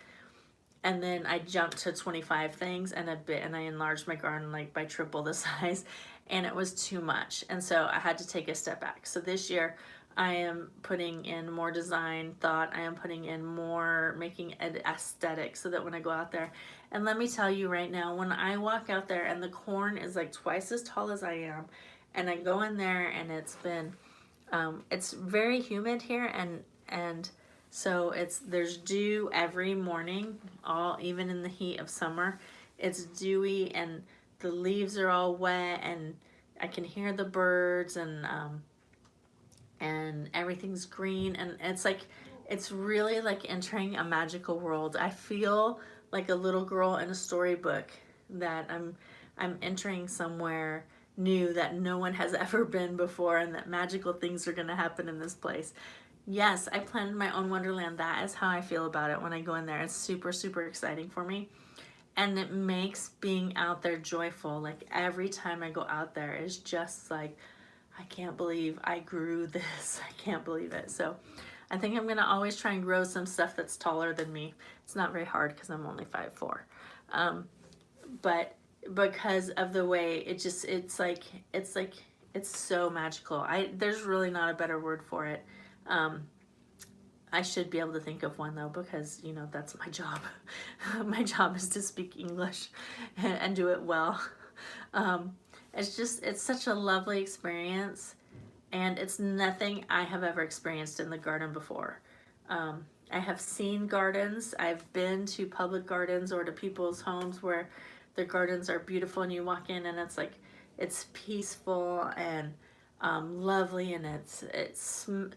And then I jumped to 25 things and a bit, and I enlarged my garden like by triple the size, and it was too much. And so I had to take a step back. So this year I am putting in more design thought. I am putting in more, making it aesthetic so that when I go out there, and let me tell you right now, when I walk out there and the corn is like twice as tall as I am, and I go in there and it's very humid here, and so there's dew every morning, even in the heat of summer. It's dewy and the leaves are all wet, and I can hear the birds, and everything's green, and it's really like entering a magical world. I feel like a little girl in a storybook, that I'm entering somewhere new that no one has ever been before, and that magical things are going to happen in this place. Yes, I planned my own wonderland. That is how I feel about it when I go in there. It's super, super exciting for me. And it makes being out there joyful. Like every time I go out there, it's just like, I can't believe I grew this. I can't believe it. So I think I'm going to always try and grow some stuff that's taller than me. It's not very hard because I'm only 5'4". But because of the way it's so magical. There's really not a better word for it. I should be able to think of one though, because you know that's my job. My job is to speak English and do it well. It's such a lovely experience, and it's nothing I have ever experienced in the garden before. I have seen gardens. I've been to public gardens or to people's homes where their gardens are beautiful, and you walk in and it's like, it's peaceful and lovely, and it's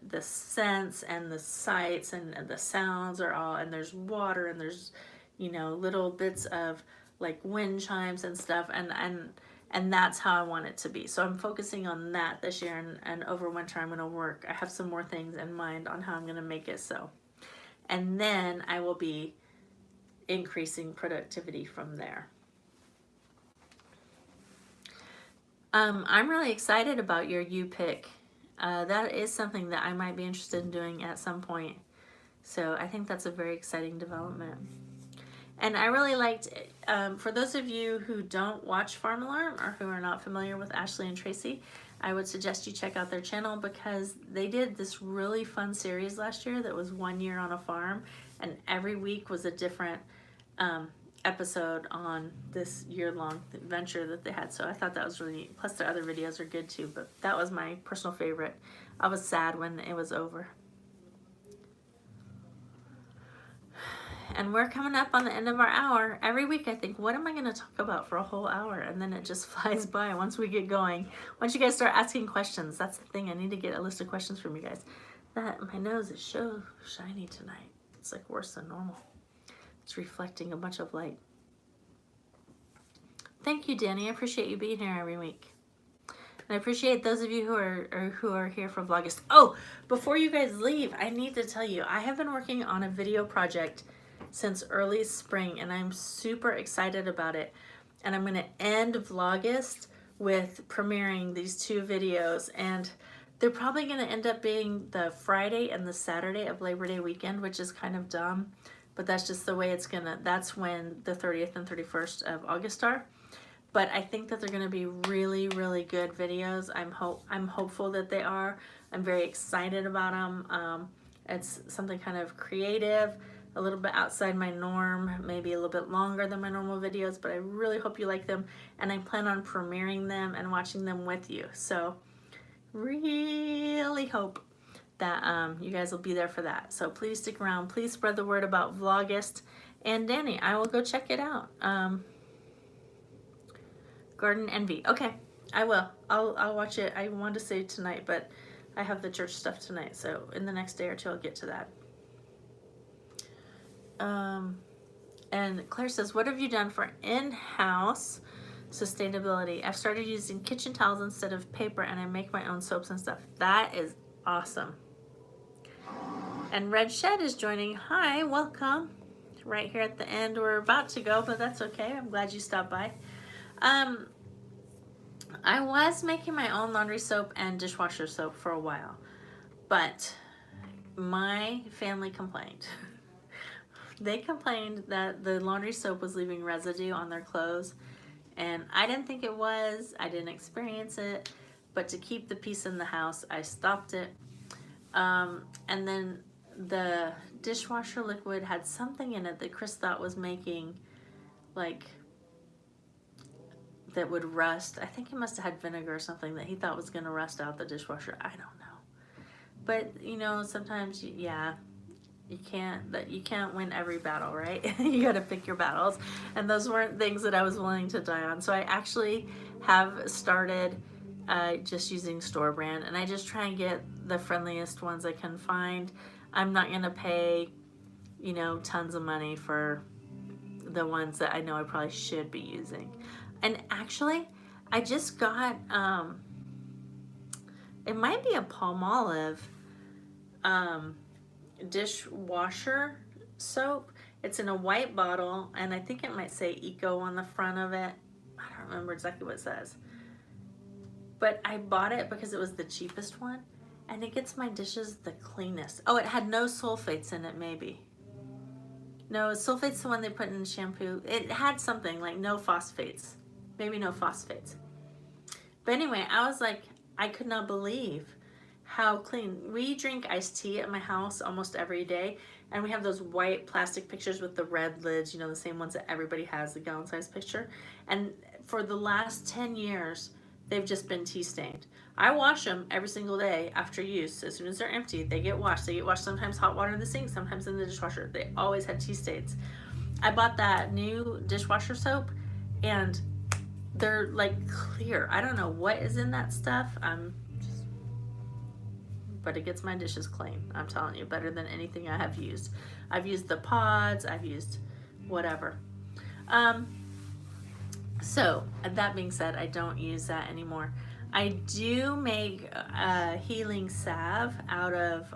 the scents and the sights and the sounds are all, and there's water, and there's, you know, little bits of like wind chimes and stuff, and that's how I want it to be. So I'm focusing on that this year, and over winter I'm going to work. I have some more things in mind on how I'm going to make it so. And then I will be increasing productivity from there. I'm really excited about your U-pick. That is something that I might be interested in doing at some point. So I think that's a very exciting development. And I really liked, for those of you who don't watch Farm Alarm or who are not familiar with Ashley and Tracy, I would suggest you check out their channel, because they did this really fun series last year that was 1 year on a farm, and every week was a different episode on this year-long venture that they had. So I thought that was really neat. Plus their other videos are good too, but that was my personal favorite. I was sad when it was over. And we're coming up on the end of our hour. Every week I think, what am I going to talk about for a whole hour? And then it just flies by once we get going. Once you guys start asking questions, that's the thing. I need to get a list of questions from you guys. My nose is so shiny tonight. It's like worse than normal. It's reflecting a bunch of light. Thank you, Danny. I appreciate you being here every week. And I appreciate those of you who are here for Vlogust. Oh, before you guys leave, I need to tell you, I have been working on a video project since early spring, and I'm super excited about it. And I'm going to end Vlogust with premiering these 2 videos, and they're probably going to end up being the Friday and the Saturday of Labor Day weekend, which is kind of dumb, but that's just the way it's gonna, that's when the 30th and 31st of August are. But I think that they're gonna be really, really good videos. I'm hopeful that they are. I'm very excited about them. It's something kind of creative, a little bit outside my norm, maybe a little bit longer than my normal videos, but I really hope you like them, and I plan on premiering them and watching them with you. So really hope that you guys will be there for that. So please stick around. Please spread the word about Vlogust. And Danny, I will go check it out. Garden Envy. Okay, I will. I'll watch it. I wanted to say tonight, but I have the church stuff tonight, so in the next day or two I'll get to that. And Claire says, what have you done for in-house sustainability? I've started using kitchen towels instead of paper, and I make my own soaps and stuff. That is awesome. And Red Shed is joining. Hi, welcome. Right here at the end. We're about to go, but that's okay. I'm glad you stopped by. I was making my own laundry soap and dishwasher soap for a while, but my family complained. They complained that the laundry soap was leaving residue on their clothes, and I didn't think it was. I didn't experience it, but to keep the peace in the house, I stopped it. And then the dishwasher liquid had something in it that Chris thought was making, like, that would rust. I think he must have had vinegar or something that he thought was going to rust out the dishwasher. I don't know. But, you know, sometimes, yeah, you can't win every battle, right? You got to pick your battles. And those weren't things that I was willing to die on. So I actually have started just using store brand, and I just try and get the friendliest ones I can find. I'm not going to pay, you know, tons of money for the ones that I know I probably should be using. And actually, I just got, it might be a Palmolive dishwasher soap. It's in a white bottle, and I think it might say Eco on the front of it. I don't remember exactly what it says. But I bought it because it was the cheapest one, and it gets my dishes the cleanest. Oh, it had no sulfates in it, maybe. No, sulfate's the one they put in shampoo. It had something like no phosphates. Maybe no phosphates. But anyway, I was like, I could not believe how clean. We drink iced tea at my house almost every day, and we have those white plastic pictures with the red lids, you know, the same ones that everybody has, the gallon size picture. And for the last 10 years, they've just been tea stained. I wash them every single day after use. As soon as they're empty, they get washed. They get washed sometimes hot water in the sink, sometimes in the dishwasher. They always had tea stains. I bought that new dishwasher soap, and they're like clear. I don't know what is in that stuff. But it gets my dishes clean. I'm telling you, better than anything I have used. I've used the pods. I've used whatever. So that being said, I don't use that anymore. I do make a healing salve out of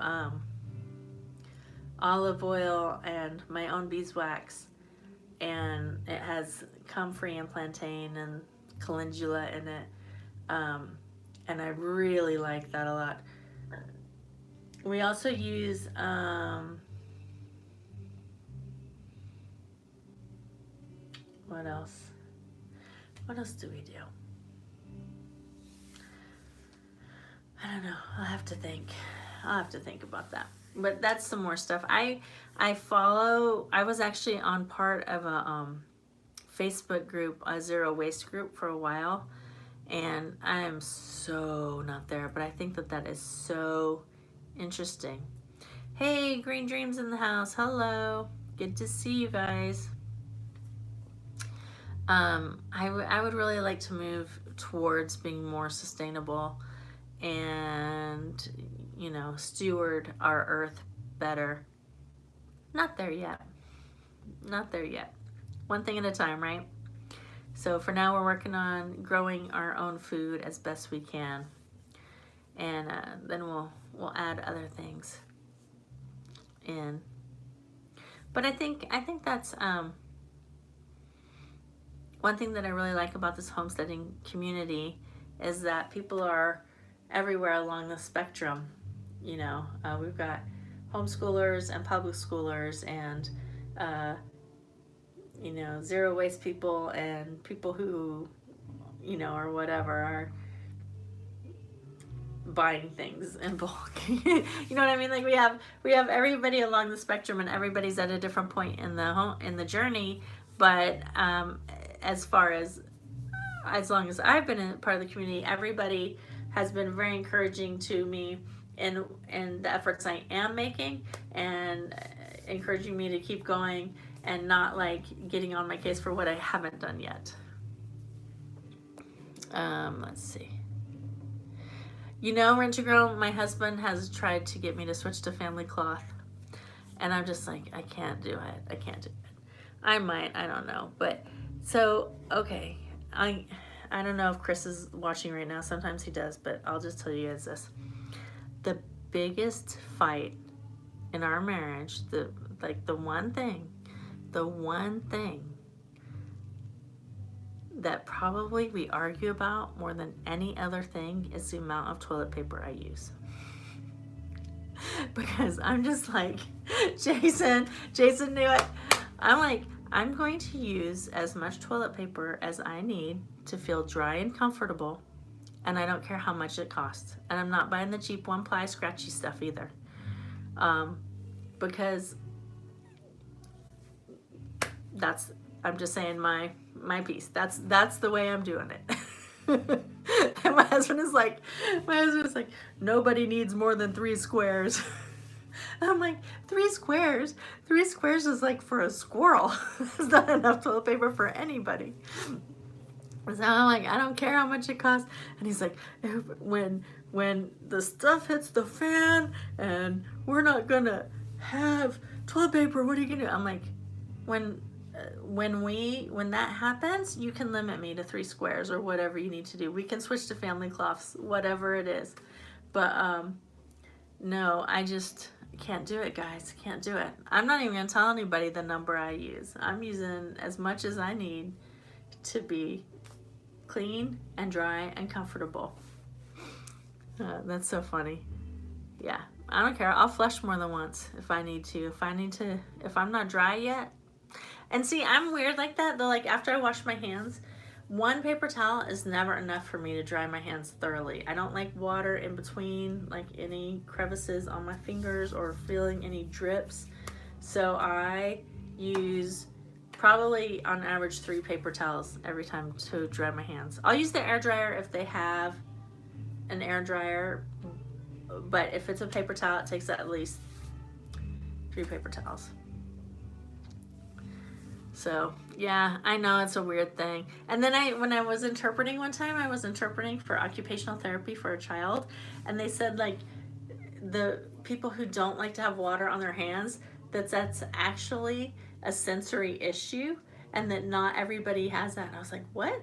olive oil and my own beeswax, and it has comfrey and plantain and calendula in it, and I really like that a lot. We also use what else? What else do we do? I don't know. I'll have to think. I'll have to think about that. But that's some more stuff. I was actually on part of a Facebook group, a zero waste group for a while, and I am so not there, but I think that is so interesting. Hey, Green Dreams in the house. Hello. Good to see you guys. I would really like to move towards being more sustainable and, you know, steward our earth better. Not there yet. Not there yet. One thing at a time, right? So for now, we're working on growing our own food as best we can, and then we'll add other things in. But I think that's one thing that I really like about this homesteading community is that people are everywhere along the spectrum. You know, we've got homeschoolers and public schoolers and you know, zero waste people and people who, you know, or whatever, are buying things in bulk. You know what I mean? Like we have everybody along the spectrum, and everybody's at a different point in the journey. But as long as I've been a part of the community, everybody has been very encouraging to me in the efforts I am making, and encouraging me to keep going and not like getting on my case for what I haven't done yet. Let's see. You know, Rent a Girl, my husband has tried to get me to switch to family cloth. And I'm just like, I can't do it. I can't do it. I might, I don't know. But, so, okay. I don't know if Chris is watching right now. Sometimes he does, but I'll just tell you guys this. The biggest fight in our marriage, the one thing that probably we argue about more than any other thing is the amount of toilet paper I use. Because I'm just like, Jason knew it. I'm like, I'm going to use as much toilet paper as I need to feel dry and comfortable, and I don't care how much it costs. And I'm not buying the cheap one-ply scratchy stuff either. Because I'm just saying my piece. That's the way I'm doing it. And my husband is like, nobody needs more than 3 squares. I'm like, 3 squares? 3 squares is like for a squirrel. It's not enough toilet paper for anybody. So I'm like, I don't care how much it costs. And he's like, when the stuff hits the fan and we're not gonna have toilet paper, what are you gonna do? I'm like, when that happens, you can limit me to 3 squares or whatever you need to do. We can switch to family cloths, whatever it is. But no, I just can't do it, guys. Can't do it. I'm not even gonna tell anybody the number I use. I'm using as much as I need to be clean and dry and comfortable. That's so funny. Yeah, I don't care. I'll flush more than once if I need to. If I'm not dry yet. And see, I'm weird like that. Though, like after I wash my hands, 1 paper towel is never enough for me to dry my hands thoroughly. I don't like water in between, like any crevices on my fingers or feeling any drips. So I use probably on average 3 paper towels every time to dry my hands. I'll use the air dryer if they have an air dryer, but if it's a paper towel, it takes at least 3 paper towels. So yeah, I know it's a weird thing. And then when I was interpreting one time, I was interpreting for occupational therapy for a child, and they said like the people who don't like to have water on their hands, that's actually a sensory issue, and that not everybody has that. And I was like, what?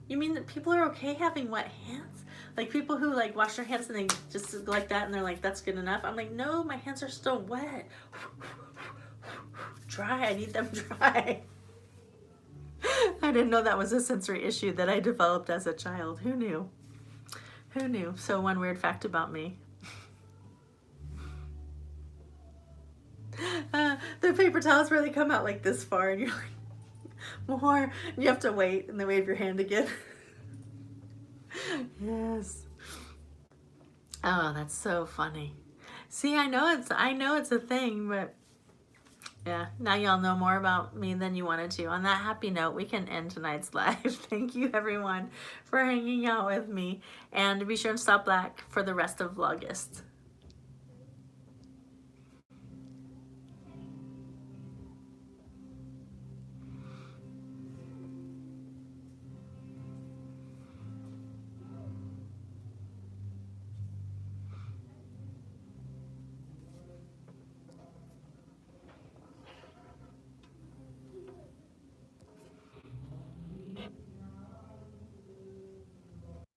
You mean that people are okay having wet hands? Like people who like wash their hands and they just like that and they're like, that's good enough. I'm like, no, my hands are still wet. Dry, I need them dry. I didn't know that was a sensory issue that I developed as a child. Who knew? Who knew? So one weird fact about me. The paper towels where they come out like this far and you're like, more. And you have to wait and then wave your hand again. Yes. Oh, that's so funny. See, I know it's a thing, but yeah, now y'all know more about me than you wanted to. On that happy note, we can end tonight's live. Thank you everyone for hanging out with me, and be sure to stop back for the rest of Vlogust.